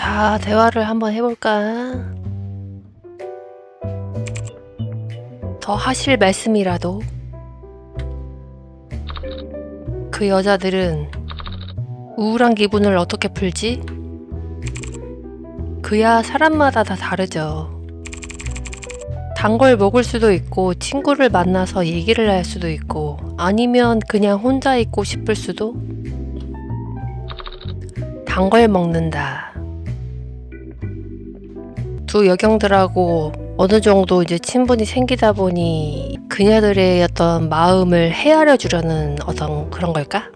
자, 대화를 한번 해볼까? 더 하실 말씀이라도. 그 여자들은 우울한 기분을 어떻게 풀지? 그야 사람마다 다 다르죠. 단 걸 먹을 수도 있고, 친구를 만나서 얘기를 할 수도 있고, 아니면 그냥 혼자 있고 싶을 수도? 단 걸 먹는다. 두 여경들하고 어느 정도 이제 친분이 생기다 보니 그녀들의 어떤 마음을 헤아려 주려는 어떤 그런 걸까?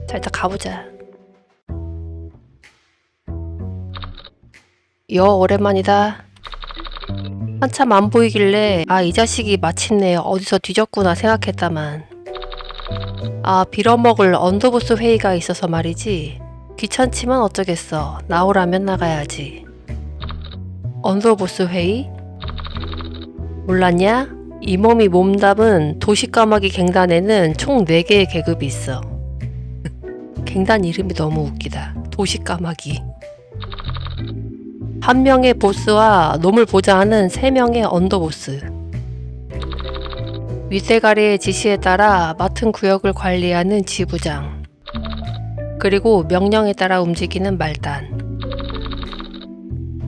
자, 일단 가보자. 오랜만이다. 한참 안 보이길래 이 자식이 마침내 어디서 뒤졌구나 생각했다만 빌어먹을 언더보스 회의가 있어서 말이지. 귀찮지만 어쩌겠어. 나오라면 나가야지. 언더보스 회의? 몰랐냐? 이 몸이 몸담은 도시까마귀 갱단에는 총 4개의 계급이 있어. 갱단 이름이 너무 웃기다. 도시까마귀. 한 명의 보스와 놈을 보좌하는 3명의 언더보스. 윗대가리의 지시에 따라 맡은 구역을 관리하는 지부장. 그리고 명령에 따라 움직이는 말단.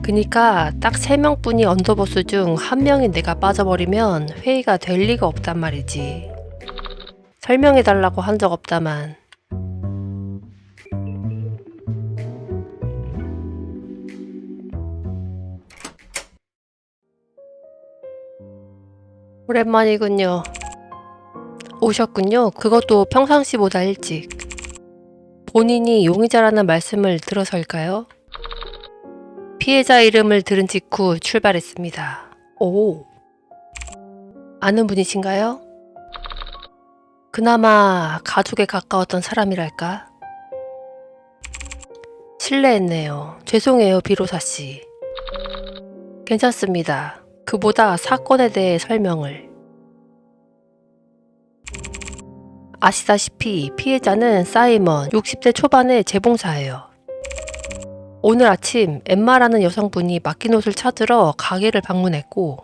그니까 딱 3명뿐이 언더보스 중 1명인 내가 빠져버리면 회의가 될 리가 없단 말이지. 설명해달라고 한 적 없다만. 오랜만이군요. 오셨군요. 그것도 평상시보다 일찍. 본인이 용의자라는 말씀을 들어서일까요? 피해자 이름을 들은 직후 출발했습니다. 오. 아는 분이신가요? 그나마 가족에 가까웠던 사람이랄까? 실례했네요. 죄송해요, 비로사씨. 괜찮습니다. 그보다 사건에 대해 설명을. 아시다시피 피해자는 사이먼, 60대 초반의 재봉사예요. 오늘 아침 엠마라는 여성분이 맡긴 옷을 찾으러 가게를 방문했고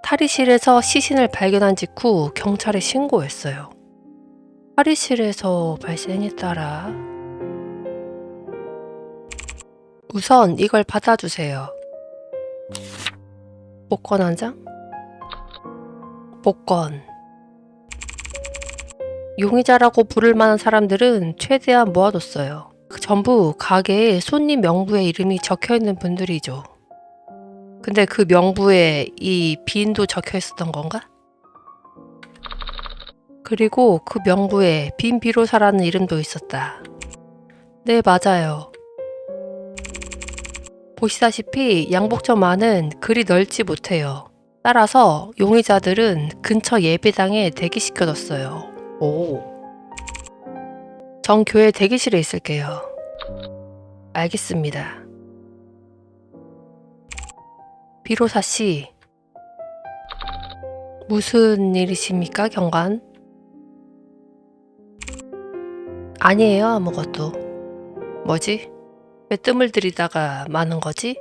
탈의실에서 시신을 발견한 직후 경찰에 신고했어요. 탈의실에서 발생했다라. 우선 이걸 받아주세요. 복권 한 장? 복권. 용의자라고 부를 만한 사람들은 최대한 모아뒀어요. 전부 가게에 손님 명부에 이름이 적혀있는 분들이죠. 근데 그 명부에 이 빈도 적혀 있었던 건가? 그리고 그 명부에 빈 비로사라는 이름도 있었다. 네, 맞아요. 보시다시피 양복점 안은 그리 넓지 못해요. 따라서 용의자들은 근처 예배당에 대기시켜뒀어요. 오. 전 교회 대기실에 있을게요. 알겠습니다. 비로사씨. 무슨 일이십니까, 경관? 아니에요, 아무것도. 뭐지? 왜 뜸을 들이다가 마는 거지?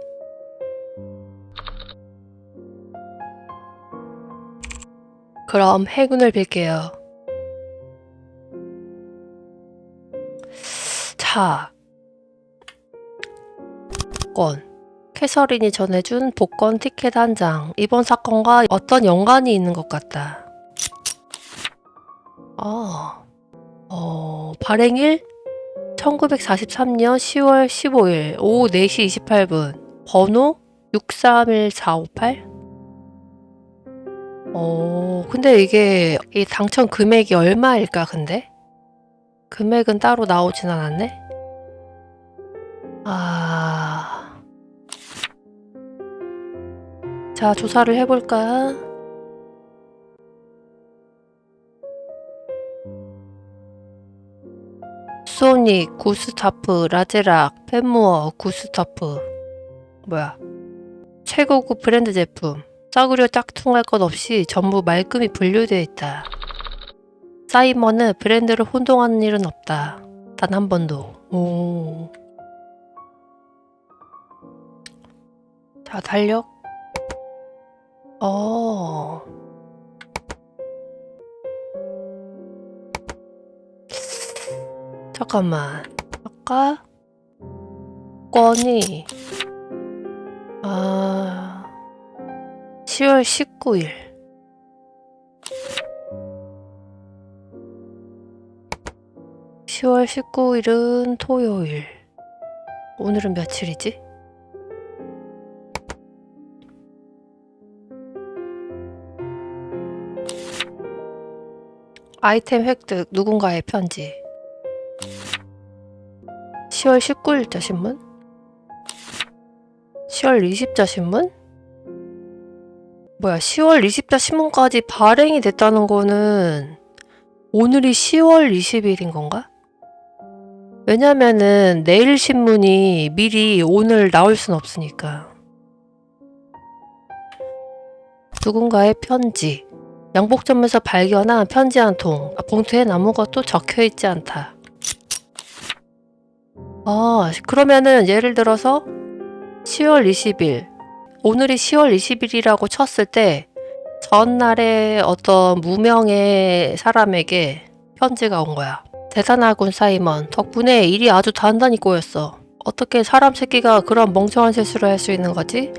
그럼 행운을 빌게요. 자, 복권. 캐서린이 전해준 복권 티켓 한 장. 이번 사건과 어떤 연관이 있는 것 같다. 발행일? 1943년 10월 15일 오후 4시 28분. 번호? 631458? 근데 이게 이 당첨 금액이 얼마일까, 근데? 금액은 따로 나오진 않았네? 자, 조사를 해볼까? 소닉, 구스타프, 라제락, 펜무어, 구스타프. 뭐야? 최고급 브랜드 제품. 싸구려 짝퉁할 것 없이 전부 말끔히 분류되어 있다. 사이먼은 브랜드를 혼동하는 일은 없다. 단 한 번도. 오. 자, 달력. 잠깐만. 아까 건이 10월 19일. 10월 19일은 토요일. 오늘은 며칠이지? 아이템 획득, 누군가의 편지. 10월 19일자 신문? 10월 20자 신문? 뭐야, 10월 20자 신문까지 발행이 됐다는 거는 오늘이 10월 20일인 건가? 왜냐면은 내일 신문이 미리 오늘 나올 순 없으니까. 누군가의 편지. 양복점에서 발견한 편지 한 통. 봉투엔 아무것도 적혀있지 않다. 그러면은 예를 들어서 10월 20일. 오늘이 10월 20일이라고 쳤을 때 전날에 어떤 무명의 사람에게 편지가 온 거야. 대단하군 사이먼. 덕분에 일이 아주 단단히 꼬였어. 어떻게 사람 새끼가 그런 멍청한 실수를 할 수 있는 거지?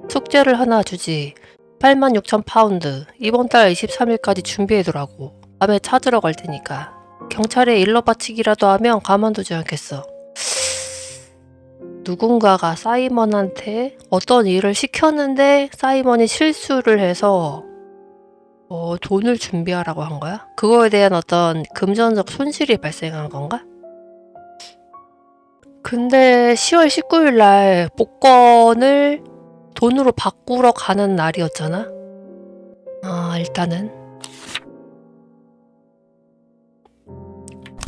숙제를 하나 주지. 86,000파운드. 이번 달 23일까지 준비해두라고. 밤에 찾으러 갈 테니까. 경찰에 일러 바치기라도 하면 가만두지 않겠어. 누군가가 사이먼한테 어떤 일을 시켰는데 사이먼이 실수를 해서 돈을 준비하라고 한 거야? 그거에 대한 어떤 금전적 손실이 발생한 건가? 근데 10월 19일 날 복권을 돈으로 바꾸러 가는 날이었잖아? 일단은.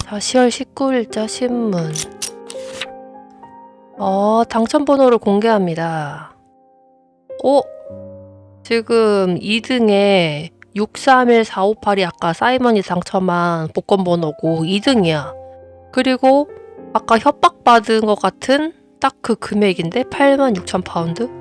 자, 10월 19일자 신문. 당첨번호를 공개합니다. 지금 2등에 631458이 아까 사이먼이 당첨한 복권 번호고 2등이야. 그리고 아까 협박받은 것 같은 딱 그 금액인데 86,000파운드?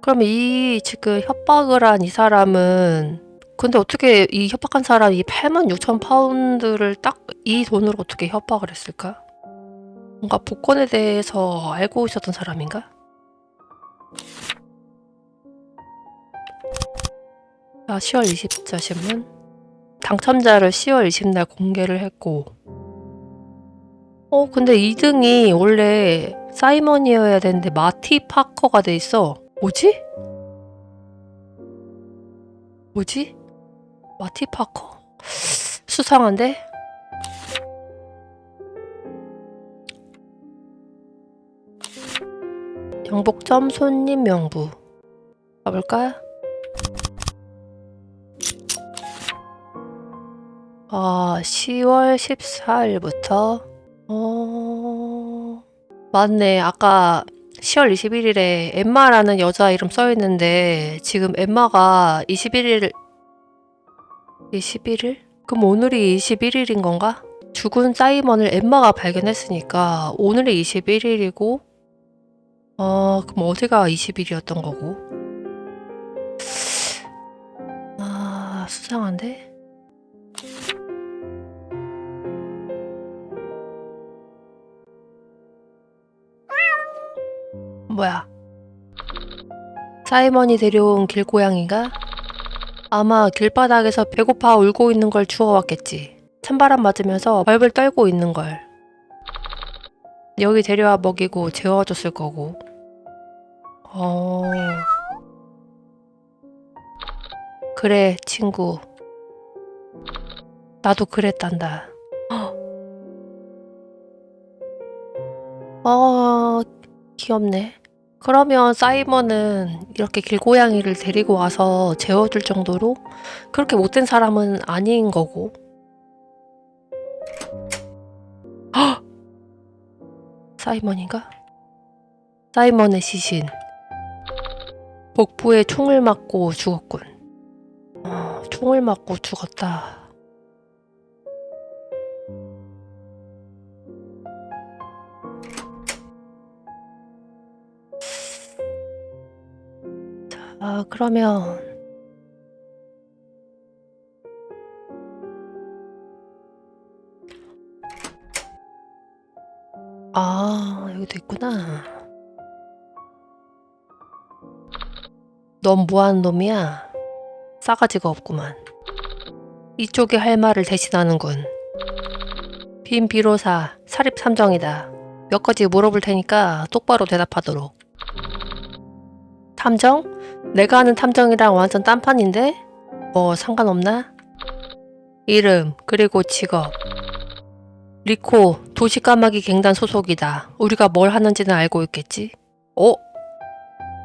그럼 이 지금 협박을 한 이 사람은 근데 어떻게 이 협박한 사람이 86,000파운드를 딱 이 돈으로 어떻게 협박을 했을까? 뭔가 복권에 대해서 알고 있었던 사람인가? 자, 10월 20자 신문. 당첨자를 10월 20날 공개를 했고 근데 2등이 원래 사이먼이어야 되는데 마티 파커가 돼 있어. 뭐지? 마티 파커? 수상한데? 양복점 손님 명부 가볼까요? 10월 14일부터 맞네. 아까 10월 21일에 엠마라는 여자 이름 써있는데 지금 엠마가 21일? 그럼 오늘이 21일인 건가? 죽은 사이먼을 엠마가 발견했으니까 오늘이 21일이고 그럼 어제가 20일이었던 거고. 수상한데? 뭐야? 사이먼이 데려온 길고양이가? 아마 길바닥에서 배고파 울고 있는 걸 주워왔겠지. 찬바람 맞으면서 벌벌 떨고 있는 걸. 여기 데려와 먹이고 재워줬을 거고. 그래, 친구. 나도 그랬단다. 귀엽네. 그러면 사이먼은 이렇게 길고양이를 데리고 와서 재워줄 정도로 그렇게 못된 사람은 아닌 거고. 사이먼인가? 사이먼의 시신. 복부에 총을 맞고 죽었군. 총을 맞고 죽었다. 자, 그러면 여기도 있구나. 넌 뭐하는 놈이야? 싸가지가 없구만. 이쪽이 할 말을 대신하는군. 빈 비로사 사립 탐정이다. 몇 가지 물어볼 테니까 똑바로 대답하도록. 탐정? 내가 아는 탐정이랑 완전 딴판인데? 뭐 상관없나? 이름, 그리고 직업. 리코, 도시까마귀 갱단 소속이다. 우리가 뭘 하는지는 알고 있겠지?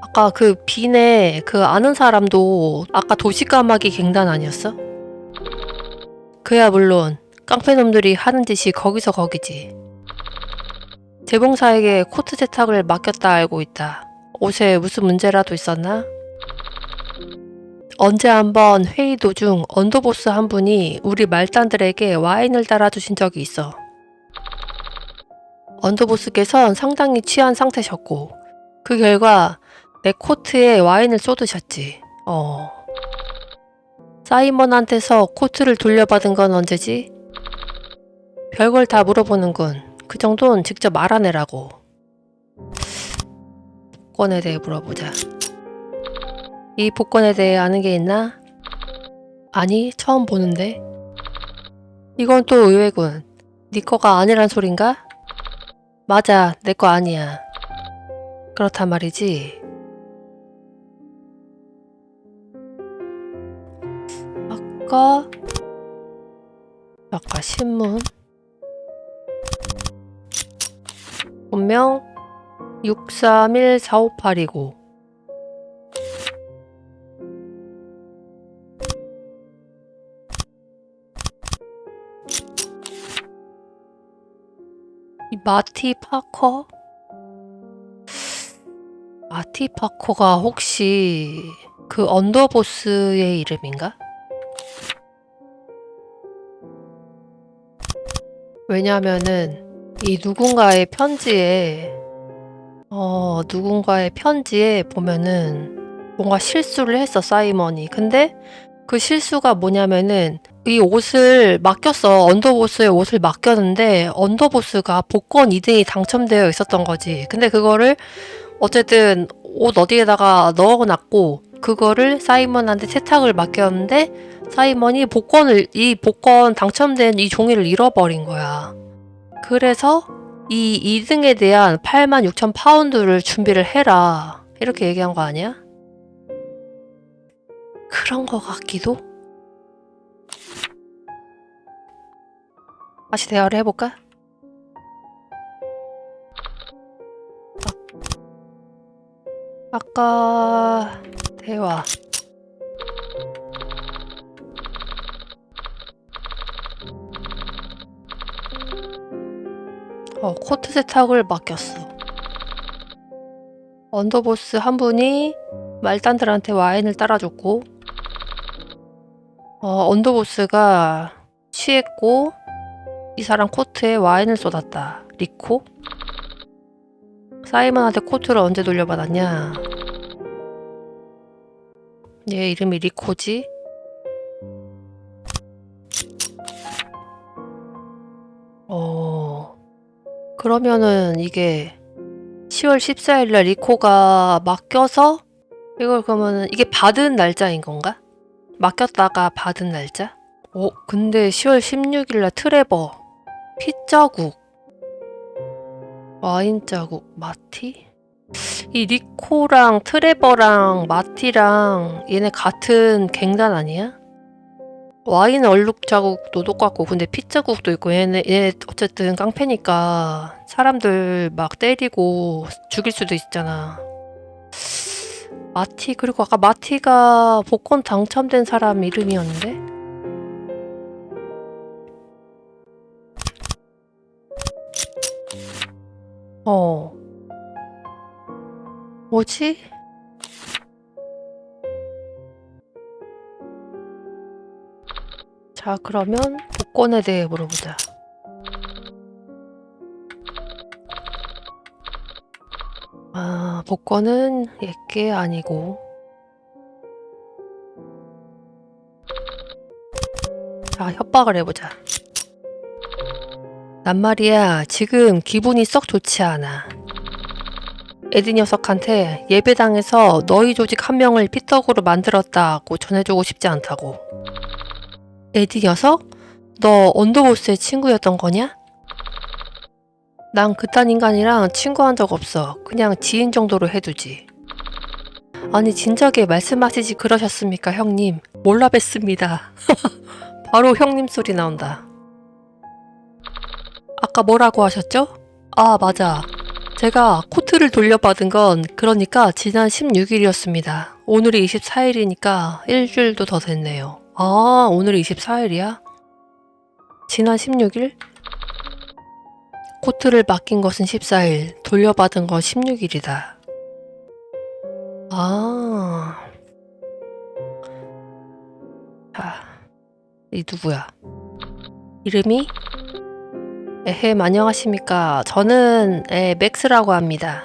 아까 그 빈의 그 아는 사람도 아까 도시까마귀 갱단 아니었어? 그야 물론 깡패놈들이 하는 짓이 거기서 거기지. 재봉사에게 코트 세탁을 맡겼다 알고 있다. 옷에 무슨 문제라도 있었나? 언제 한번 회의 도중 언더보스 한 분이 우리 말단들에게 와인을 따라주신 적이 있어. 언더보스께선 상당히 취한 상태셨고 그 결과 내 코트에 와인을 쏟으셨지. 사이먼한테서 코트를 돌려받은 건 언제지? 별걸 다 물어보는군. 그 정도는 직접 알아내라고. 복권에 대해 물어보자. 이 복권에 대해 아는 게 있나? 아니, 처음 보는데. 이건 또 의외군. 네 거가 아니란 소린가? 맞아, 내 거 아니야. 그렇단 말이지. 아까 신문. 분명 631458이고 이 마티 파커? 마티 파커가 혹시 그 언더보스의 이름인가? 왜냐면은 이 누군가의 편지에 보면은 뭔가 실수를 했어, 사이먼이. 근데 그 실수가 뭐냐면은 이 옷을 맡겼어. 언더보스의 옷을 맡겼는데 언더보스가 복권 2등이 당첨되어 있었던 거지. 근데 그거를 어쨌든 옷 어디에다가 넣어놨고 그거를 사이먼한테 세탁을 맡겼는데 사이먼이 이 복권 당첨된 이 종이를 잃어버린 거야. 그래서 이 2등에 대한 86,000파운드를 준비를 해라. 이렇게 얘기한 거 아니야? 그런 거 같기도? 다시 대화를 해볼까? 아까 대화. 코트 세탁을 맡겼어. 언더보스 한 분이 말단들한테 와인을 따라줬고 언더보스가 취했고 이 사람 코트에 와인을 쏟았다. 리코? 사이먼한테 코트를 언제 돌려받았냐? 얘 이름이 리코지? 그러면은 이게 10월 14일날 리코가 맡겨서 이걸 그러면은 이게 받은 날짜인 건가? 맡겼다가 받은 날짜? 근데 10월 16일날 트레버 핏자국 와인자국 마티? 이 리코랑 트레버랑 마티랑 얘네 같은 갱단 아니야? 와인 얼룩 자국도 똑같고 근데 피 자국도 있고 얘네 어쨌든 깡패니까 사람들 막 때리고 죽일 수도 있잖아. 마티 그리고 아까 마티가 복권 당첨된 사람 이름이었는데? 뭐지? 자, 그러면 복권에 대해 물어보자. 복권은 옛게 아니고 자, 협박을 해보자. 난 말이야, 지금 기분이 썩 좋지 않아. 에디 녀석한테 예배당에서 너희 조직 한 명을 피떡으로 만들었다고 전해주고 싶지 않다고. 에디 녀석? 너 언더보스의 친구였던 거냐? 난 그딴 인간이랑 친구한 적 없어. 그냥 지인 정도로 해두지. 아니 진작에 말씀하시지 그러셨습니까 형님? 몰라 뵀습니다. 바로 형님 소리 나온다. 아까 뭐라고 하셨죠? 아 맞아. 제가 코트를 돌려받은 건 그러니까 지난 16일이었습니다. 오늘이 24일이니까 일주일도 더 됐네요. 아 오늘이 24일이야? 지난 16일? 코트를 맡긴 것은 14일, 돌려받은 건 16일이다. 아... 자, 이 누구야? 이름이? 에헴, 안녕하십니까. 저는 맥스라고 합니다.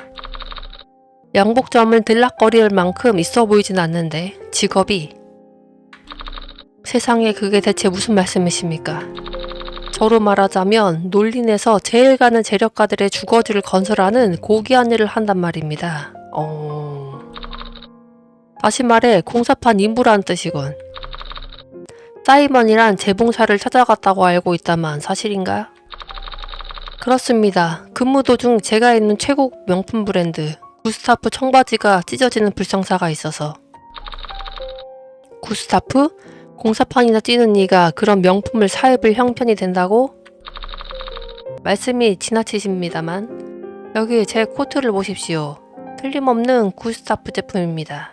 양복점을 들락거릴 만큼 있어 보이진 않는데 직업이? 세상에 그게 대체 무슨 말씀이십니까? 저로 말하자면 논린에서 제일 가는 재력가들의 주거지를 건설하는 고귀한 일을 한단 말입니다. 다시 말해 공사판 인부라는 뜻이군. 사이먼이란 재봉사를 찾아갔다고 알고 있다만 사실인가? 그렇습니다. 근무 도중 제가 입는 최고 명품 브랜드 구스타프 청바지가 찢어지는 불상사가 있어서. 구스타프? 공사판이나 뛰는 네가 그런 명품을 사입을 형편이 된다고? 말씀이 지나치십니다만 여기 제 코트를 보십시오. 틀림없는 구스타프 제품입니다.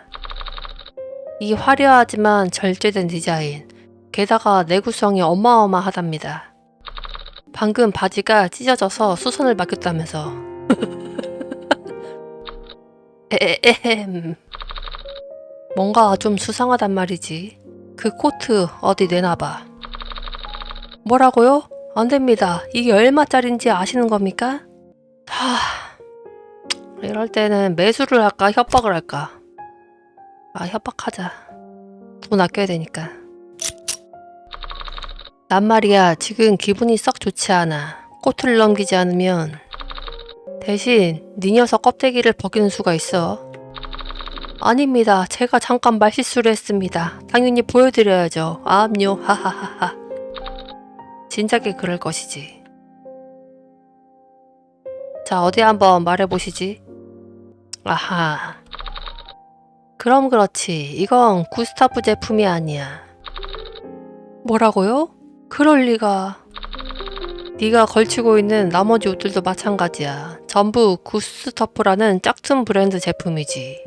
이 화려하지만 절제된 디자인, 게다가 내구성이 어마어마하답니다. 방금 바지가 찢어져서 수선을 맡겼다면서. 에헴. 뭔가 좀 수상하단 말이지. 그 코트 어디 내놔봐. 뭐라고요? 안됩니다. 이게 얼마짜린지 아시는 겁니까? 이럴 때는 매수를 할까 협박을 할까? 아 협박하자. 돈 아껴야 되니까. 난 말이야 지금 기분이 썩 좋지 않아. 코트를 넘기지 않으면 대신 네 녀석 껍데기를 벗기는 수가 있어. 아닙니다. 제가 잠깐 말실수를 했습니다. 당연히 보여드려야죠. 암요 하하하하. 진작에 그럴 것이지. 자 어디 한번 말해보시지. 아하. 그럼 그렇지. 이건 구스타프 제품이 아니야. 뭐라고요? 그럴 리가. 네가 걸치고 있는 나머지 옷들도 마찬가지야. 전부 구스타프라는 짝퉁 브랜드 제품이지.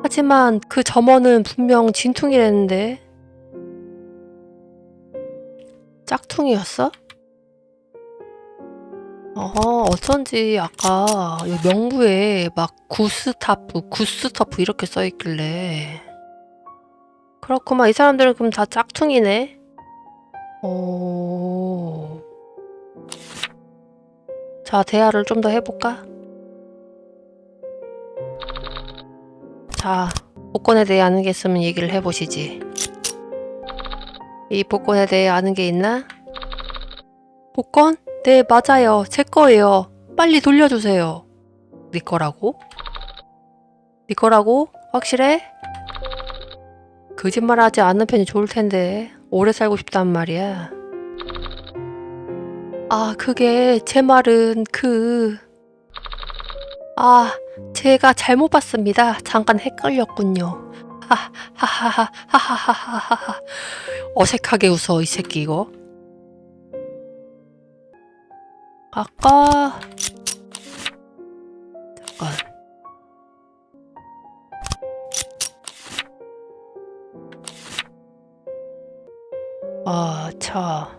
하지만 그 점원은 분명 진퉁이랬는데. 짝퉁이었어? 어쩐지 아까 명부에 막 구스타프 이렇게 써있길래. 그렇구만. 이 사람들은 그럼 다 짝퉁이네. 자, 대화를 좀 더 해볼까? 자, 복권에 대해 아는 게 있으면 얘기를 해보시지. 이 복권에 대해 아는 게 있나? 복권? 네, 맞아요. 제 거예요. 빨리 돌려주세요. 네 거라고? 네 거라고? 확실해? 거짓말하지 않는 편이 좋을 텐데. 오래 살고 싶단 말이야. 아, 그게 제 말은 제가 잘못 봤습니다. 잠깐 헷갈렸군요. 하하하하하하하하. 어색하게 웃어 이 새끼 이거. 아까 잠깐. 차.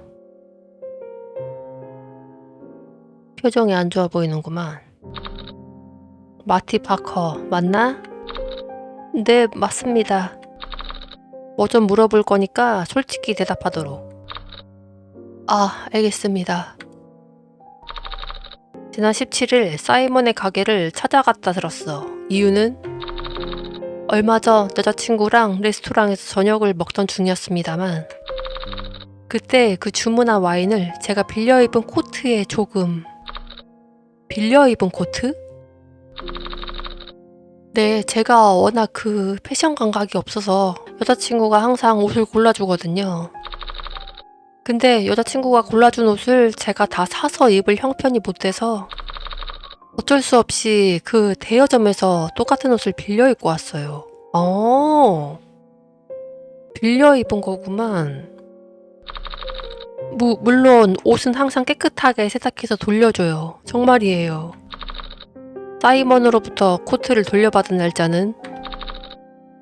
표정이 안 좋아 보이는구만. 마티 파커 맞나? 네, 맞습니다. 뭐 좀 물어볼 거니까 솔직히 대답하도록. 알겠습니다. 지난 17일 사이먼의 가게를 찾아갔다 들었어. 이유는? 얼마 전 여자친구랑 레스토랑에서 저녁을 먹던 중이었습니다만 그때 그 주문한 와인을 제가 빌려 입은 코트에 조금... 빌려 입은 코트? 네, 제가 워낙 그 패션 감각이 없어서 여자친구가 항상 옷을 골라주거든요. 근데 여자친구가 골라준 옷을 제가 다 사서 입을 형편이 못 돼서 어쩔 수 없이 그 대여점에서 똑같은 옷을 빌려 입고 왔어요. 빌려 입은 거구만. 물론 옷은 항상 깨끗하게 세탁해서 돌려줘요. 정말이에요. 사이먼으로부터 코트를 돌려받은 날짜는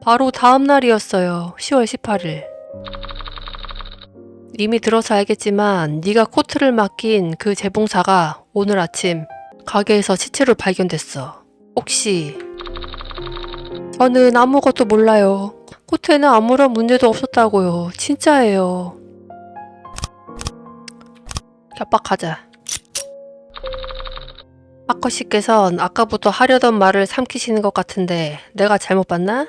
바로 다음 날이었어요. 10월 18일. 이미 들어서 알겠지만 네가 코트를 맡긴 그 재봉사가 오늘 아침 가게에서 시체로 발견됐어. 혹시... 저는 아무것도 몰라요. 코트에는 아무런 문제도 없었다고요. 진짜예요. 협박하자. 아커 씨께선 아까부터 하려던 말을 삼키시는 것 같은데 내가 잘못 봤나?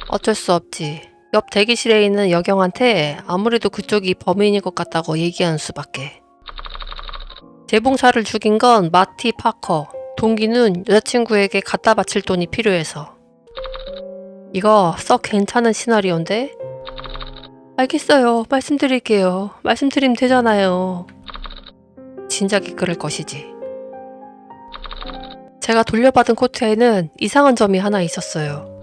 어쩔 수 없지. 옆 대기실에 있는 여경한테 아무래도 그쪽이 범인일 것 같다고 얘기하는 수밖에. 재봉사를 죽인 건 마티 파커. 동기는 여자친구에게 갖다 바칠 돈이 필요해서. 이거 썩 괜찮은 시나리오인데? 알겠어요. 말씀드릴게요. 말씀드리면 되잖아요. 진작에 그럴 것이지. 제가 돌려받은 코트에는 이상한 점이 하나 있었어요.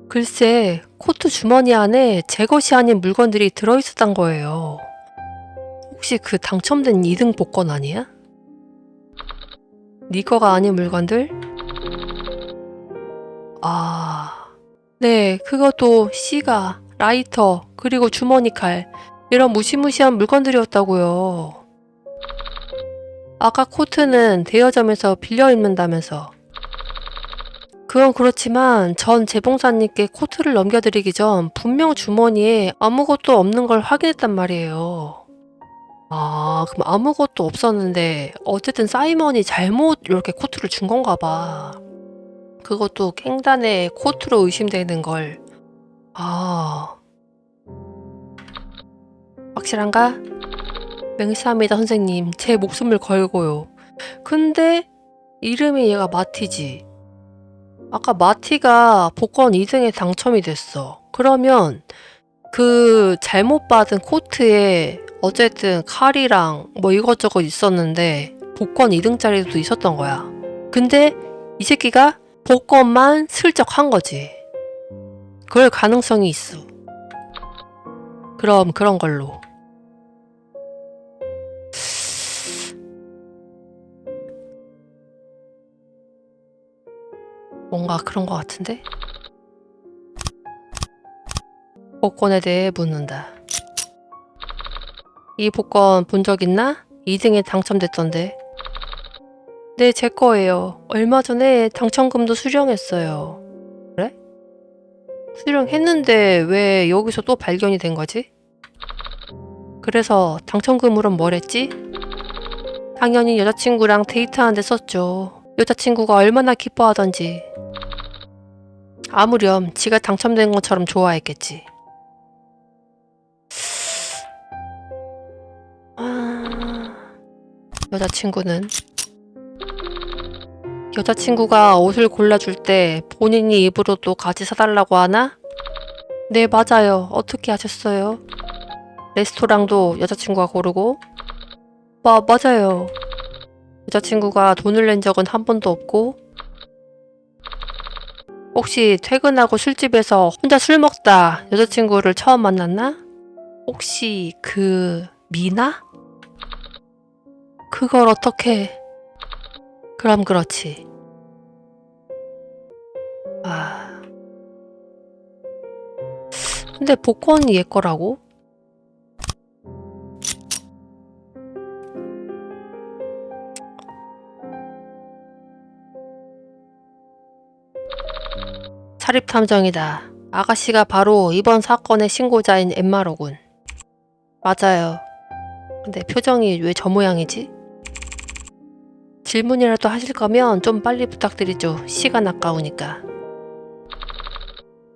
글쎄, 코트 주머니 안에 제 것이 아닌 물건들이 들어있었단 거예요. 혹시 그 당첨된 2등 복권 아니야? 네 거가 아닌 물건들? 네, 그것도 시가, 라이터, 그리고 주머니 칼, 이런 무시무시한 물건들이었다고요. 아까 코트는 대여점에서 빌려 입는다면서. 그건 그렇지만 전 재봉사님께 코트를 넘겨드리기 전 분명 주머니에 아무것도 없는 걸 확인했단 말이에요. 그럼 아무것도 없었는데 어쨌든 사이먼이 잘못 이렇게 코트를 준 건가 봐. 그것도 깽단에 코트로 의심되는 걸. 확실한가? 맹세합니다 선생님. 제 목숨을 걸고요. 근데 이름이 얘가 마티지. 아까 마티가 복권 2등에 당첨이 됐어. 그러면 그 잘못 받은 코트에 어쨌든 칼이랑 뭐 이것저것 있었는데 복권 2등짜리도 있었던 거야. 근데 이 새끼가 복권만 슬쩍 한 거지. 그럴 가능성이 있어. 그럼 그런 걸로. 뭔가 그런 것 같은데? 복권에 대해 묻는다. 이 복권 본 적 있나? 2등에 당첨됐던데. 네, 제 거예요. 얼마 전에 당첨금도 수령했어요. 그래? 수령했는데 왜 여기서 또 발견이 된 거지? 그래서 당첨금으론 뭘 했지? 당연히 여자친구랑 데이트하는데 썼죠. 여자친구가 얼마나 기뻐하던지. 아무렴 지가 당첨된 것처럼 좋아했겠지. 여자친구가 옷을 골라줄 때 본인이 입으로도 같이 사달라고 하나? 네, 맞아요. 어떻게 하셨어요? 레스토랑도 여자친구가 고르고? 맞아요. 여자친구가 돈을 낸 적은 한 번도 없고? 혹시 퇴근하고 술집에서 혼자 술 먹다 여자친구를 처음 만났나? 혹시 그 미나? 그걸 어떻게... 그럼 그렇지. 근데 복권이 얘 거라고? 사립탐정이다. 아가씨가 바로 이번 사건의 신고자인 엠마로군. 맞아요. 근데 표정이 왜 저 모양이지? 질문이라도 하실 거면 좀 빨리 부탁드리죠. 시간 아까우니까.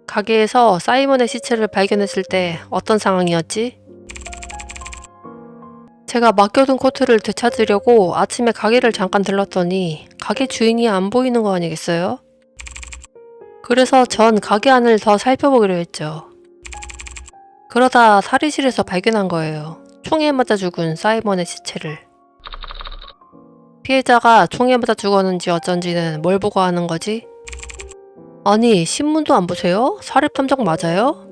가게에서 사이먼의 시체를 발견했을 때 어떤 상황이었지? 제가 맡겨둔 코트를 되찾으려고 아침에 가게를 잠깐 들렀더니 가게 주인이 안 보이는 거 아니겠어요? 그래서 전 가게 안을 더 살펴보기로 했죠. 그러다 탈의실에서 발견한 거예요. 총에 맞아 죽은 사이먼의 시체를. 피해자가 총에 맞아 죽었는지 어쩐지는 뭘 보고 하는 거지? 아니, 신문도 안 보세요? 사립탐정 맞아요?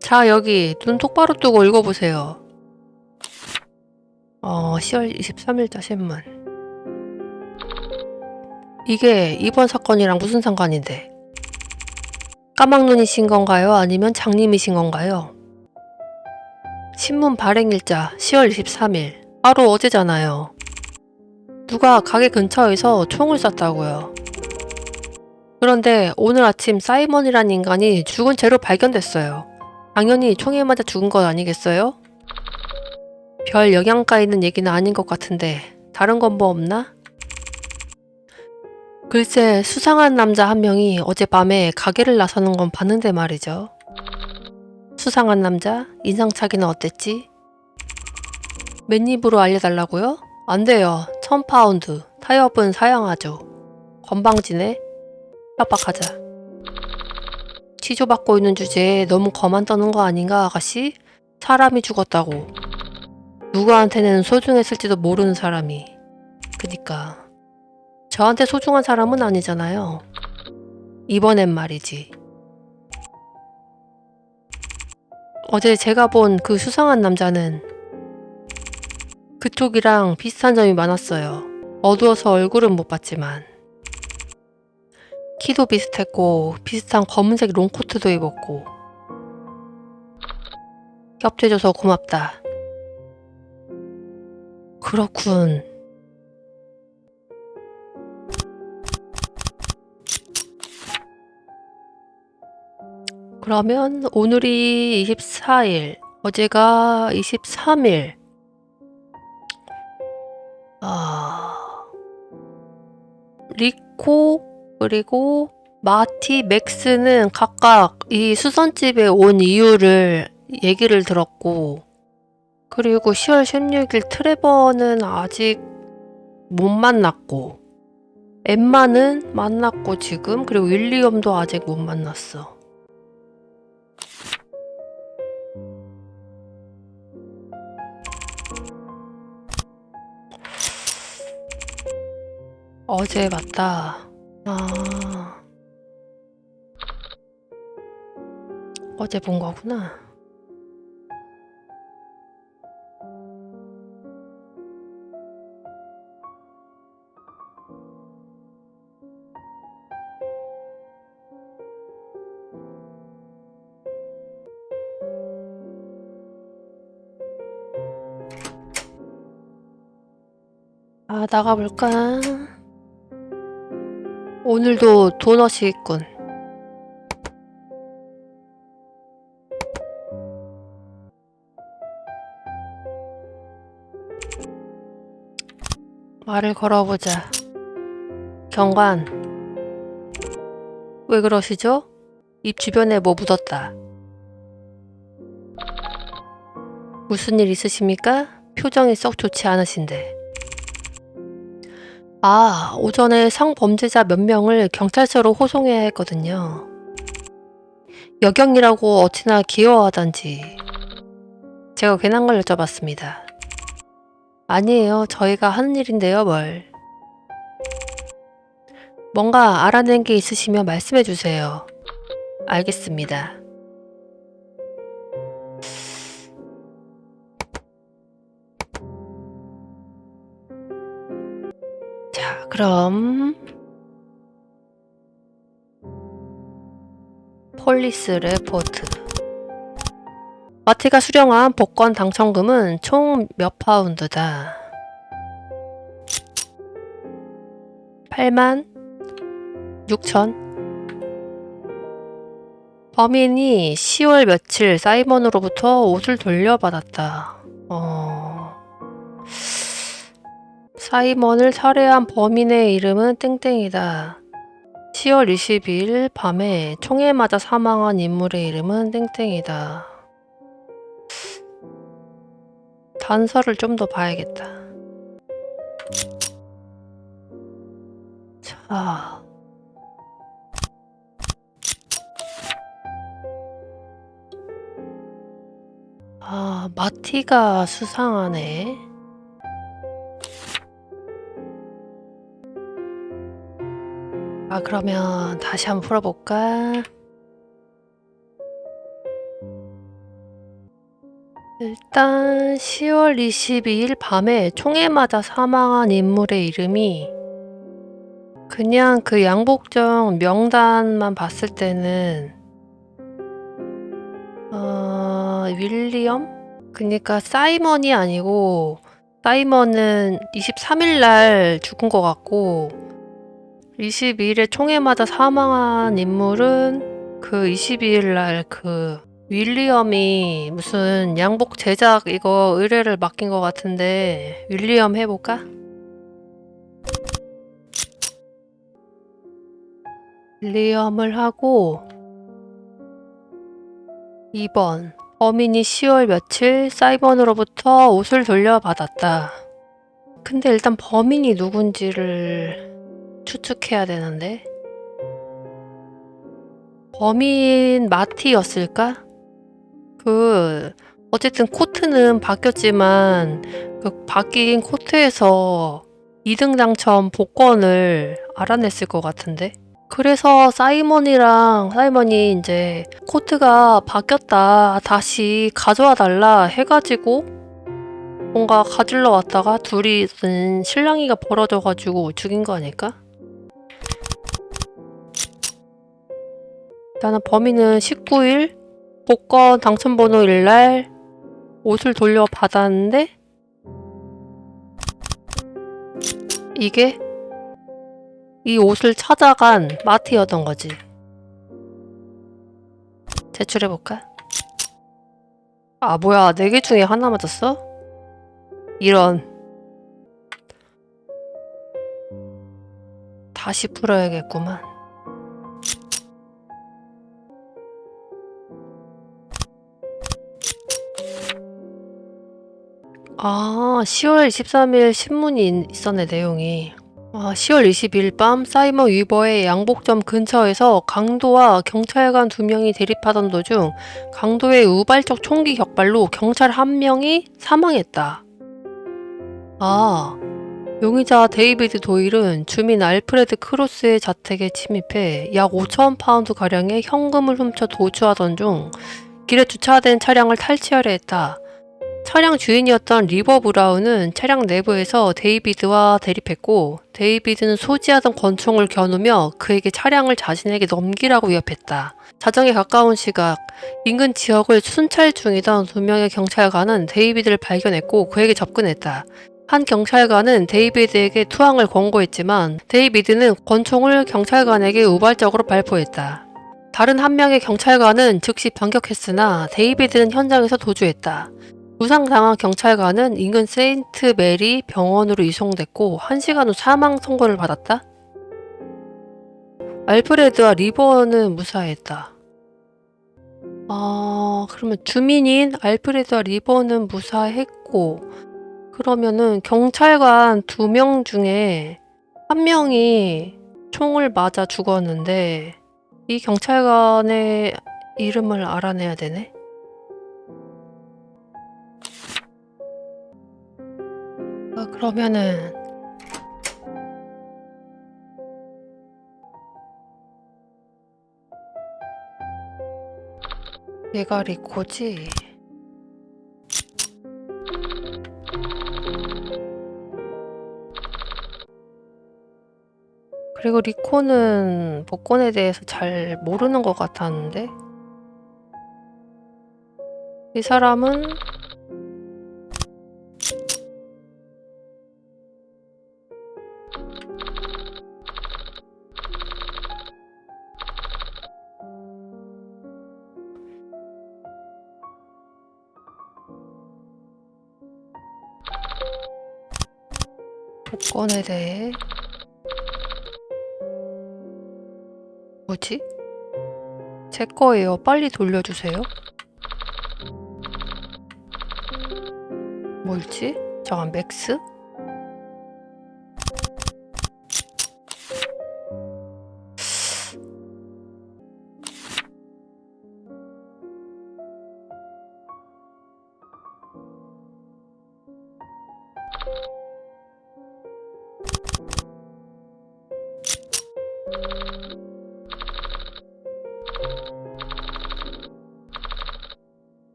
자, 여기 눈 똑바로 뜨고 읽어보세요. 10월 23일자 신문. 이게 이번 사건이랑 무슨 상관인데? 까막눈이신 건가요? 아니면 장님이신 건가요? 신문 발행일자 10월 23일. 바로 어제잖아요. 누가 가게 근처에서 총을 쐈다고요. 그런데 오늘 아침 사이먼이란 인간이 죽은 채로 발견됐어요. 당연히 총에 맞아 죽은 것 아니겠어요? 별 영향가 있는 얘기는 아닌 것 같은데 다른 건 뭐 없나? 글쎄, 수상한 남자 한 명이 어젯밤에 가게를 나서는 건 봤는데 말이죠. 수상한 남자? 인상착의는 어땠지? 맨입으로 알려달라고요? 안 돼요. 1000파운드. 타협은 사양하죠. 건방지네. 협박하자. 치조받고 있는 주제에 너무 거만 떠는 거 아닌가, 아가씨? 사람이 죽었다고. 누구한테는 소중했을지도 모르는 사람이. 그니까. 저한테 소중한 사람은 아니잖아요. 이번엔 말이지. 어제 제가 본 그 수상한 남자는 그쪽이랑 비슷한 점이 많았어요. 어두워서 얼굴은 못 봤지만. 키도 비슷했고 비슷한 검은색 롱코트도 입었고. 겹쳐줘서 고맙다. 그렇군. 그러면 오늘이 24일, 어제가 23일. 리코 그리고 마티, 맥스는 각각 이 수선집에 온 이유를 얘기를 들었고, 그리고 10월 16일 트레버는 아직 못 만났고, 엠마는 만났고 지금, 그리고 윌리엄도 아직 못 만났어. 어제 맞다. 어제 본 거구나. 나가볼까? 오늘도 도넛이 있군. 말을 걸어보자. 경관, 왜 그러시죠? 입 주변에 뭐 묻었다. 무슨 일 있으십니까? 표정이 썩 좋지 않으신데. 오전에 성범죄자 몇 명을 경찰서로 호송해야 했거든요. 여경이라고 어찌나 귀여워하던지. 제가 괜한 걸 여쭤봤습니다. 아니에요. 저희가 하는 일인데요, 뭘. 뭔가 알아낸 게 있으시면 말씀해 주세요. 알겠습니다. 자, 그럼 폴리스 레포트. 마티가 수령한 복권 당첨금은 총 몇 파운드다. 86,000. 범인이 10월 며칠 사이먼으로부터 옷을 돌려받았다. 사이먼을 살해한 범인의 이름은 땡땡이다. 10월 22일 밤에 총에 맞아 사망한 인물의 이름은 땡땡이다. 단서를 좀 더 봐야겠다. 자, 마티가 수상하네. 그러면 다시 한번 풀어볼까? 일단 10월 22일 밤에 총에 맞아 사망한 인물의 이름이 그냥 그 양복점 명단만 봤을 때는 윌리엄? 그니까 사이먼이 아니고 사이먼은 23일 날 죽은 것 같고 22일에 총에 맞아 사망한 인물은 그 22일 날 그 윌리엄이 무슨 양복 제작 이거 의뢰를 맡긴 것 같은데 윌리엄 해볼까? 윌리엄을 하고 2번 범인이 10월 며칠 사이먼으로부터 옷을 돌려받았다. 근데 일단 범인이 누군지를 추측해야 되는데 범인 마티였을까? 어쨌든 코트는 바뀌었지만 그 바뀐 코트에서 2등 당첨 복권을 알아냈을 것 같은데 그래서 사이먼이 이제 코트가 바뀌었다 다시 가져와 달라 해가지고 뭔가 가지러 왔다가 둘이 실랑이가 벌어져가지고 죽인 거 아닐까? 일단은 범인은 19일 복권 당첨번호일 날 옷을 돌려받았는데 이게 이 옷을 찾아간 마티였던 거지. 제출해볼까? 뭐야 4개 중에 하나 맞았어? 이런. 다시 풀어야겠구만. 10월 23일 신문이 있었네 내용이. 10월 20일 밤 사이먼 위버의 양복점 근처에서 강도와 경찰관 2명이 대립하던 도중 강도의 우발적 총기 격발로 경찰 1명이 사망했다. 용의자 데이비드 도일은 주민 알프레드 크로스의 자택에 침입해 약 5,000파운드가량의 현금을 훔쳐 도주하던 중 길에 주차된 차량을 탈취하려 했다. 차량 주인이었던 리버 브라운은 차량 내부에서 데이비드와 대립했고 데이비드는 소지하던 권총을 겨누며 그에게 차량을 자신에게 넘기라고 위협했다. 자정에 가까운 시각 인근 지역을 순찰 중이던 2명의 경찰관은 데이비드를 발견했고 그에게 접근했다. 한 경찰관은 데이비드에게 투항을 권고했지만 데이비드는 권총을 경찰관에게 우발적으로 발포했다. 다른 한 명의 경찰관은 즉시 반격했으나 데이비드는 현장에서 도주했다. 부상당한 경찰관은 인근 세인트 메리 병원으로 이송됐고 1시간 후 사망 선고를 받았다. 알프레드와 리버는 무사했다. 그러면 주민인 알프레드와 리버는 무사했고 그러면은 경찰관 2명 중에 1명이 총을 맞아 죽었는데 이 경찰관의 이름을 알아내야 되네? 그러면은 얘가 리코지? 그리고 리코는 복권에 대해서 잘 모르는 것 같았는데 이 사람은 복권에 대해 뭐지? 제 거예요. 빨리 돌려주세요. 뭘지? 잠깐 맥스?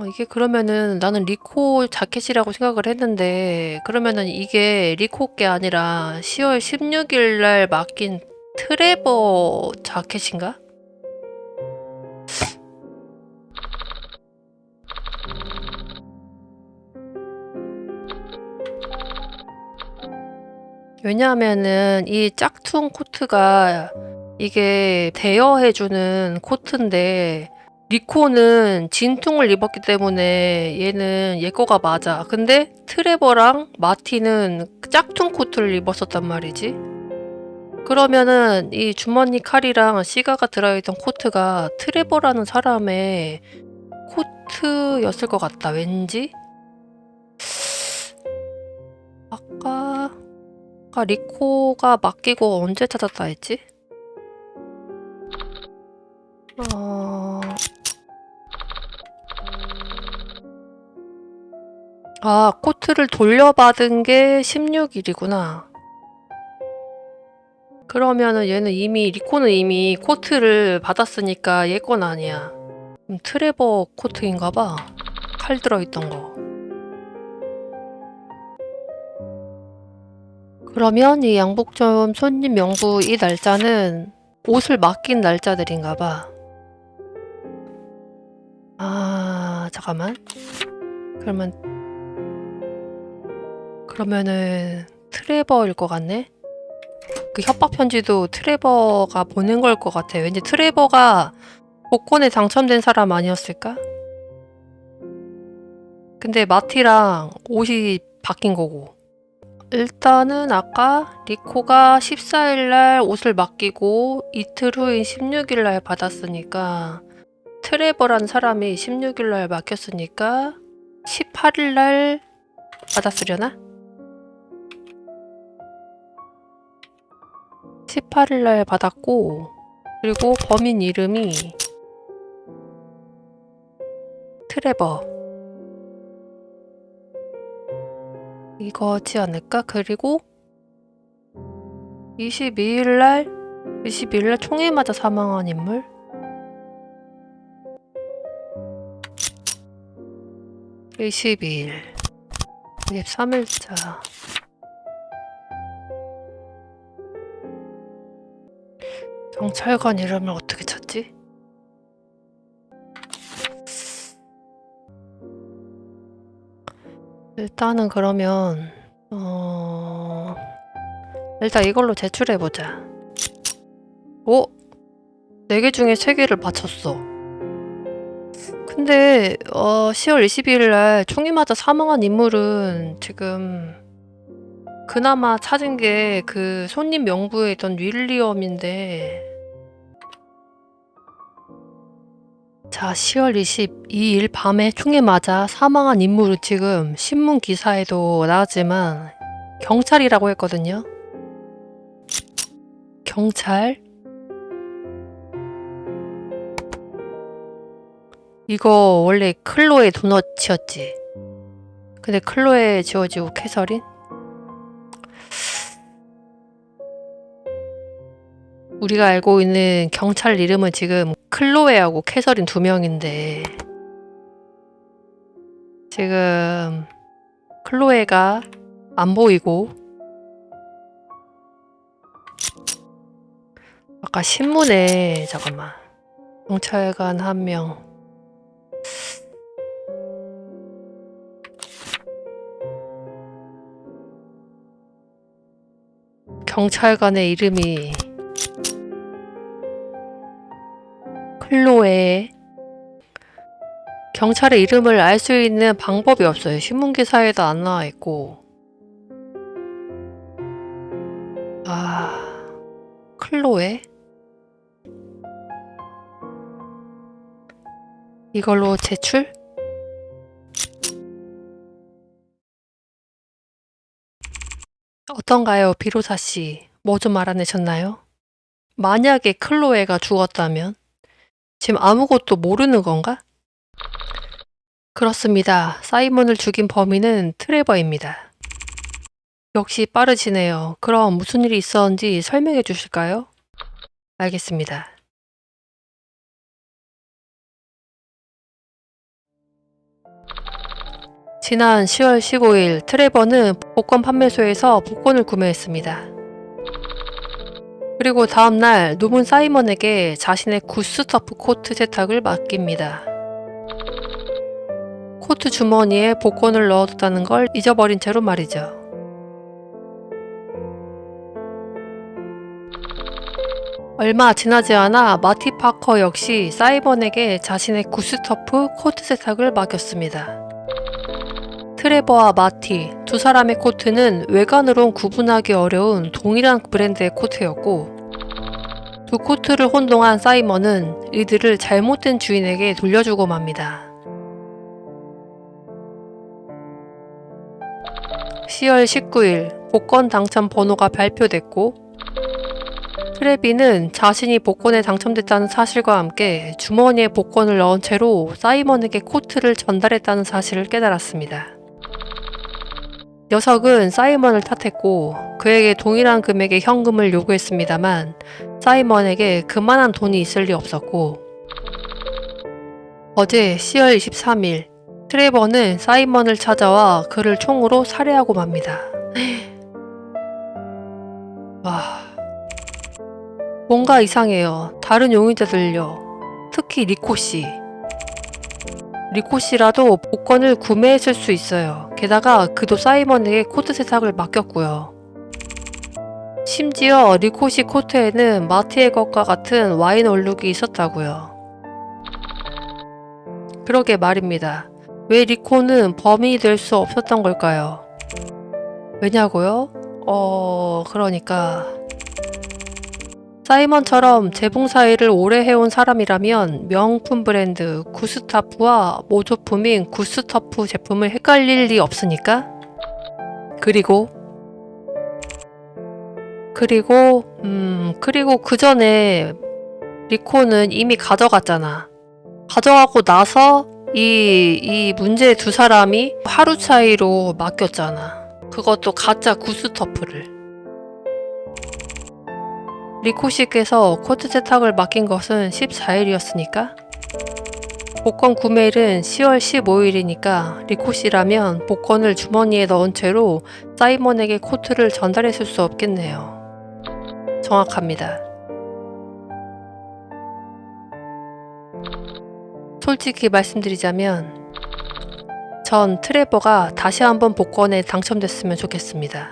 이게 그러면은 나는 리코 자켓이라고 생각을 했는데 그러면은 이게 리코 게 아니라 10월 16일 날 맡긴 트레버 자켓인가? 왜냐하면은 이 짝퉁 코트가 이게 대여해주는 코트인데 리코는 진퉁을 입었기 때문에 얘는 얘 거가 맞아. 근데 트레버랑 마티는 짝퉁 코트를 입었었단 말이지. 그러면은 이 주머니 칼이랑 시가가 들어있던 코트가 트레버라는 사람의 코트였을 것 같다. 왠지? 아까 리코가 맡기고 언제 찾았다 했지? 코트를 돌려받은 게 16일이구나. 그러면은 얘는 리코는 이미 코트를 받았으니까 얘 건 아니야. 트레버 코트인가봐. 칼 들어있던 거. 그러면 이 양복점 손님 명부 이 날짜는 옷을 맡긴 날짜들인가봐. 잠깐만. 그러면은 트레버일 것 같네? 그 협박 편지도 트레버가 보낸 걸 것 같아. 왠지 트레버가 복권에 당첨된 사람 아니었을까? 근데 마티랑 옷이 바뀐 거고. 일단은 아까 리코가 14일날 옷을 맡기고 이틀 후인 16일날 받았으니까 트레버란 사람이 16일날 맡겼으니까 18일날 받았으려나? 18일날 받았고 그리고 범인 이름이 트레버 이거지 않을까? 그리고 22일날 총에 맞아 사망한 인물? 22일 23일자 경찰관 이름을 어떻게 찾지? 일단은 그러면 일단 이걸로 제출해보자. 4개 중에 3개를 맞췄어. 근데 10월 22일날 총에 맞아 사망한 인물은 지금 그나마 찾은 게 그 손님 명부에 있던 윌리엄인데 자 10월 22일 밤에 총에 맞아 사망한 인물은 지금 신문 기사에도 나왔지만 경찰이라고 했거든요. 경찰? 이거 원래 클로에 도넛이었지. 근데 클로에 지워지고 캐서린? 우리가 알고 있는 경찰 이름은 지금 클로에하고 캐서린 2명인데 지금 클로에가 안 보이고 아까 신문에 잠깐만 경찰관 1명 경찰관의 이름이 클로에. 경찰의 이름을 알 수 있는 방법이 없어요. 신문기사에도 안 나와 있고. 클로에? 이걸로 제출? 어떤가요, 비로사 씨? 뭐 좀 알아내셨나요? 만약에 클로에가 죽었다면? 지금 아무것도 모르는 건가? 그렇습니다. 사이먼을 죽인 범인은 트레버입니다. 역시 빠르시네요. 그럼 무슨 일이 있었는지 설명해 주실까요? 알겠습니다. 지난 10월 15일 트레버는 복권 판매소에서 복권을 구매했습니다. 그리고 다음날 놈은 사이먼에게 자신의 구스터프 코트 세탁을 맡깁니다. 코트 주머니에 복권을 넣어뒀다는 걸 잊어버린 채로 말이죠. 얼마 지나지 않아 마티 파커 역시 사이먼에게 자신의 구스터프 코트 세탁을 맡겼습니다. 트레버와 마티 두 사람의 코트는 외관으론 구분하기 어려운 동일한 브랜드의 코트였고, 두 코트를 혼동한 사이먼은 이들을 잘못된 주인에게 돌려주고 맙니다. 10월 19일 복권 당첨 번호가 발표됐고, 트레비는 자신이 복권에 당첨됐다는 사실과 함께 주머니에 복권을 넣은 채로 사이먼에게 코트를 전달했다는 사실을 깨달았습니다. 녀석은 사이먼을 탓했고 그에게 동일한 금액의 현금을 요구했습니다만 사이먼에게 그만한 돈이 있을 리 없었고, 어제 10월 23일 트레버는 사이먼을 찾아와 그를 총으로 살해하고 맙니다. 와, 뭔가 이상해요. 다른 용의자들요. 특히 리코씨. 리코씨라도 복권을 구매했을 수 있어요. 게다가 그도 사이먼에게 코트 세탁을 맡겼고요. 심지어 리코씨 코트에는 마티의 것과 같은 와인 얼룩이 있었다고요. 그러게 말입니다. 왜 리코는 범인이 될 수 없었던 걸까요? 왜냐고요? 그러니까 사이먼처럼 재봉사 일을 오래 해온 사람이라면 명품 브랜드 구스타프와 모조품인 구스터프 제품을 헷갈릴 리 없으니까. 그리고 그 전에 리코는 이미 가져갔잖아. 가져가고 나서 이 문제 두 사람이 하루 차이로 맡겼잖아. 그것도 가짜 구스터프를. 리코 씨께서 코트 세탁을 맡긴 것은 14일이었으니까 복권 구매일은 10월 15일이니까 리코 씨라면 복권을 주머니에 넣은 채로 사이먼에게 코트를 전달했을 수 없겠네요. 정확합니다. 솔직히 말씀드리자면 전 트레버가 다시 한번 복권에 당첨됐으면 좋겠습니다.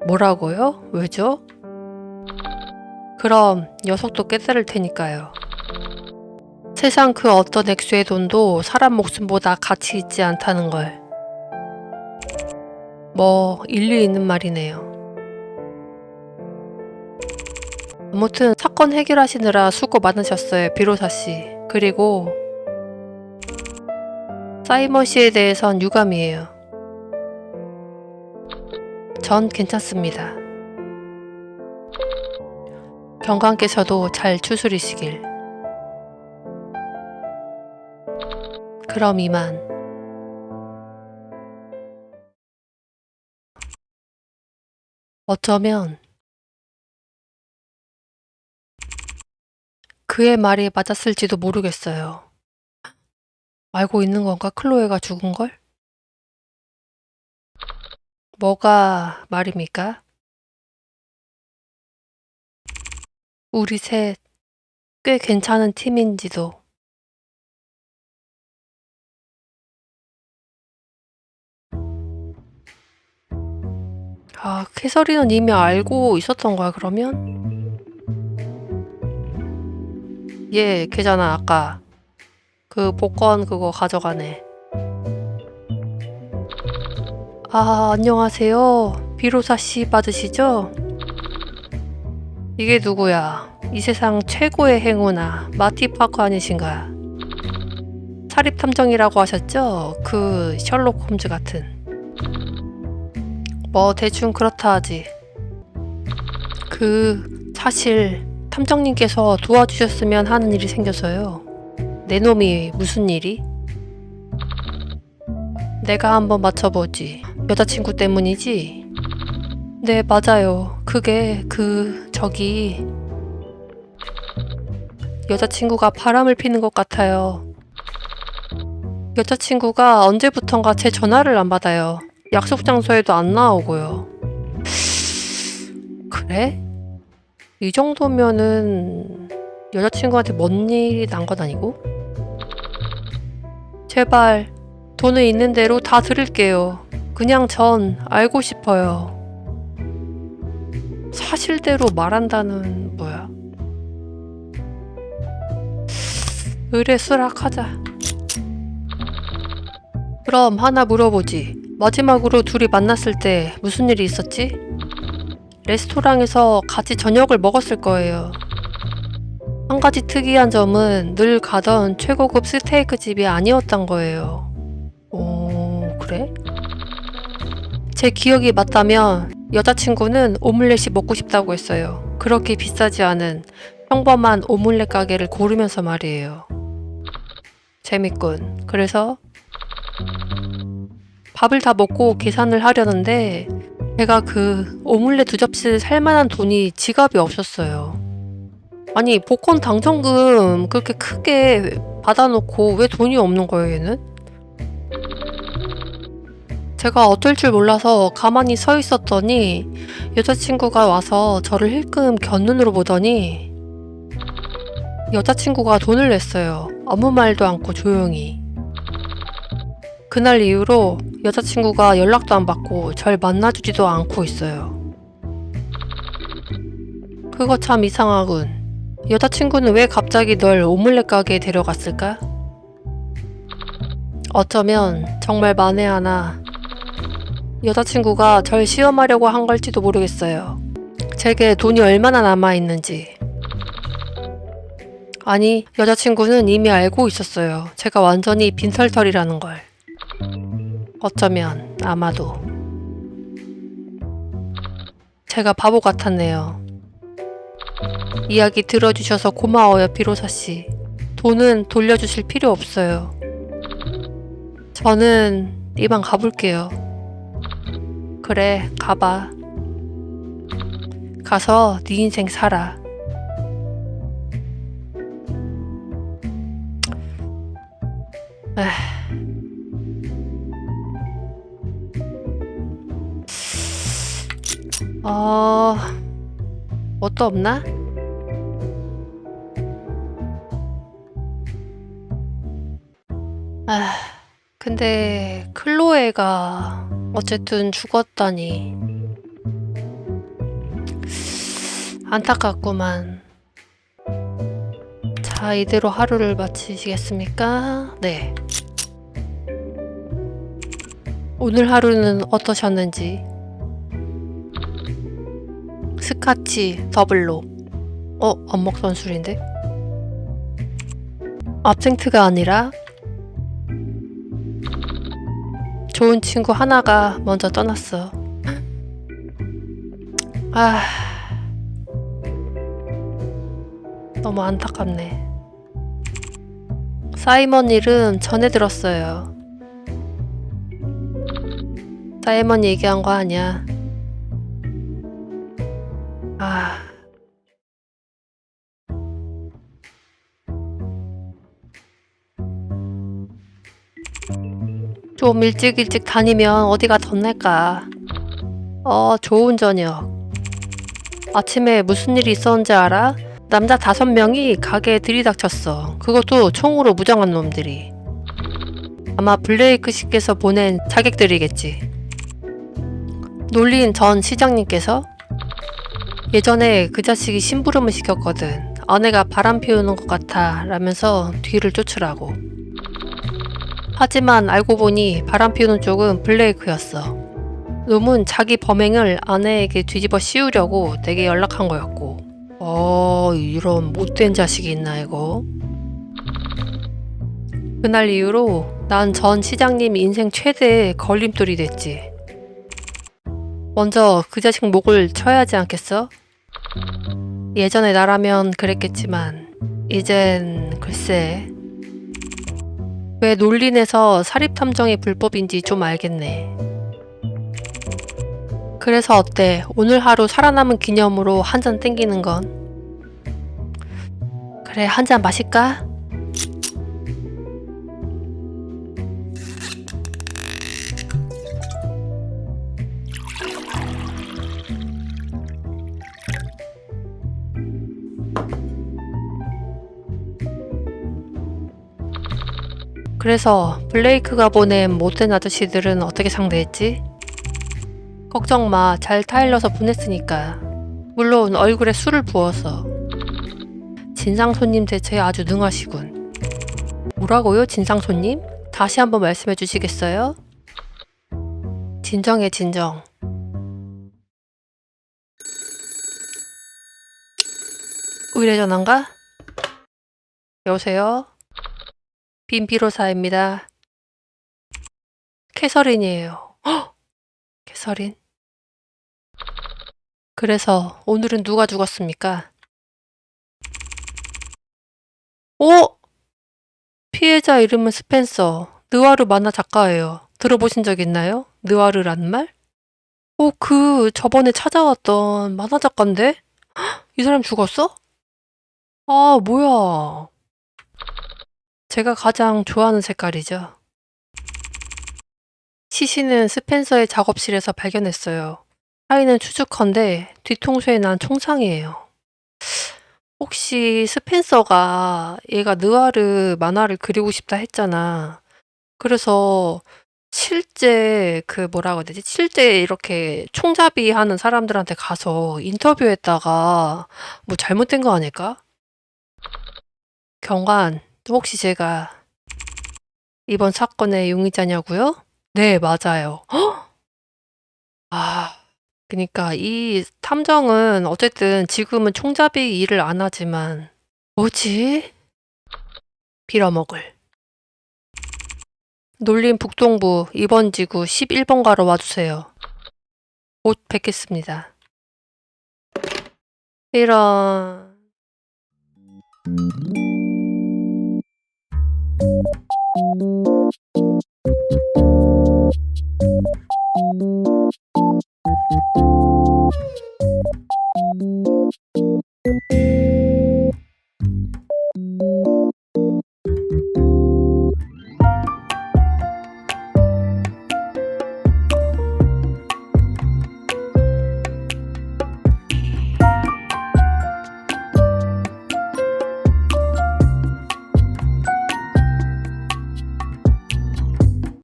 뭐라고요? 왜죠? 그럼 녀석도 깨달을 테니까요. 세상 그 어떤 액수의 돈도 사람 목숨보다 가치 있지 않다는 걸. 뭐 일리 있는 말이네요. 아무튼 사건 해결하시느라 수고 많으셨어요, 비로사 씨. 그리고 사이먼 씨에 대해선 유감이에요. 전 괜찮습니다. 경관께서도 잘 추스리시길. 그럼 이만. 어쩌면 그의 말이 맞았을지도 모르겠어요. 알고 있는 건가? 클로에가 죽은 걸? 뭐가 말입니까? 우리 셋 꽤 괜찮은 팀인지도. 아, 캐서린은 이미 알고 있었던 거야, 그러면? 얘, 걔잖아, 아까. 그 복권 그거 가져가네. 아, 안녕하세요. 비로사 씨 받으시죠? 이게 누구야? 이 세상 최고의 행운아, 마티 파커 아니신가? 사립탐정이라고 하셨죠? 그 셜록 홈즈 같은. 뭐 대충 그렇다 하지. 사실 탐정님께서 도와주셨으면 하는 일이 생겨서요. 내 놈이 무슨 일이? 내가 한번 맞춰보지. 여자친구 때문이지? 네, 맞아요. 그게 저기 여자친구가 바람을 피는 것 같아요. 여자친구가 언제부턴가 제 전화를 안 받아요. 약속 장소에도 안 나오고요. 그래? 이 정도면은 여자친구한테 뭔 일이 난 건 아니고? 제발 돈은 있는 대로 다 드릴게요. 그냥 전 알고 싶어요. 사실대로 말한다는 뭐야? 의뢰수락하자. 그럼 하나 물어보지. 마지막으로 둘이 만났을 때 무슨 일이 있었지? 레스토랑에서 같이 저녁을 먹었을 거예요. 한 가지 특이한 점은 늘 가던 최고급 스테이크 집이 아니었던 거예요. 오, 그래? 제 기억이 맞다면 여자친구는 오믈렛이 먹고 싶다고 했어요. 그렇게 비싸지 않은 평범한 오믈렛 가게를 고르면서 말이에요. 재밌군. 그래서 밥을 다 먹고 계산을 하려는데 제가 그 오믈렛 2접시를 살 만한 돈이 지갑에 없었어요. 아니, 복권 당첨금 그렇게 크게 받아놓고 왜 돈이 없는 거예요, 얘는? 제가 어쩔 줄 몰라서 가만히 서 있었더니 여자친구가 와서 저를 힐끔 곁눈으로 보더니 여자친구가 돈을 냈어요. 아무 말도 않고 조용히. 그날 이후로 여자친구가 연락도 안 받고 절 만나주지도 않고 있어요. 그거 참 이상하군. 여자친구는 왜 갑자기 널 오믈렛 가게에 데려갔을까? 어쩌면 정말 만에 하나 여자친구가 절 시험하려고 한 걸지도 모르겠어요. 제게 돈이 얼마나 남아있는지. 아니, 여자친구는 이미 알고 있었어요. 제가 완전히 빈털털이라는 걸. 어쩌면 아마도 제가 바보 같았네요. 이야기 들어주셔서 고마워요, 비로사씨. 돈은 돌려주실 필요 없어요. 저는 이만 가볼게요. 그래, 가봐. 가서 네 인생 살아. 뭣도 없나? 근데 클로에가 어쨌든 죽었다니 안타깝구만. 자, 이대로 하루를 마치시겠습니까? 네. 오늘 하루는 어떠셨는지. 스카치 더블로. 안 먹던 술인데? 압생트가 아니라 좋은 친구 하나가 먼저 떠났어. 너무 안타깝네. 사이먼 일은 전에 들었어요. 사이먼 얘기한 거 아니야. 좀 일찍 다니면 어디가 덧날까. 좋은 저녁. 아침에 무슨 일이 있었는지 알아? 남자 5명이 가게에 들이닥쳤어. 그것도 총으로 무장한 놈들이. 아마 블레이크 씨께서 보낸 자객들이겠지. 놀린 전 시장님께서 예전에 그 자식이 심부름을 시켰거든. 아내가 바람 피우는 것 같아 라면서 뒤를 쫓으라고. 하지만 알고 보니 바람 피우는 쪽은 블레이크였어. 놈은 자기 범행을 아내에게 뒤집어 씌우려고 내게 연락한 거였고. 이런 못된 자식이 있나 이거. 그날 이후로 난 전 시장님 인생 최대의 걸림돌이 됐지. 먼저 그 자식 목을 쳐야 하지 않겠어? 예전에 나라면 그랬겠지만 이젠 글쎄. 왜 놀린에서 사립탐정이 불법인지 좀 알겠네. 그래서 어때? 오늘 하루 살아남은 기념으로 한 잔 땡기는 건? 그래, 한 잔 마실까? 그래서 블레이크가 보낸 못된 아저씨들은 어떻게 상대했지? 걱정 마. 잘 타일러서 보냈으니까. 물론 얼굴에 술을 부어서. 진상 손님 대처에 아주 능하시군. 뭐라고요, 진상 손님? 다시 한번 말씀해 주시겠어요? 진정해, 진정. 의뢰전화인가? 여보세요? 빈피로사입니다. 캐서린이에요. 헉! 캐서린? 그래서 오늘은 누가 죽었습니까? 오! 피해자 이름은 스펜서. 느와르 만화 작가예요. 들어보신 적 있나요? 느와르란 말? 저번에 찾아왔던 만화 작가인데? 이 사람 죽었어? 아, 뭐야. 제가 가장 좋아하는 색깔이죠. 시신은 스펜서의 작업실에서 발견했어요. 사인은 추측컨대 뒤통수에 난 총상이에요. 혹시 스펜서가 얘가 느와르 만화를 그리고 싶다 했잖아. 그래서 실제 뭐라고 해야 되지? 실제 이렇게 총잡이 하는 사람들한테 가서 인터뷰했다가 뭐 잘못된 거 아닐까? 경관, 혹시 제가 이번 사건의 용의자냐고요? 네, 맞아요. 아, 그니까 이 탐정은 어쨌든 지금은 총잡이 일을 안 하지만 뭐지? 빌어먹을. 놀림 북동부 2번 지구 11번가로 와주세요. 곧 뵙겠습니다. 이런...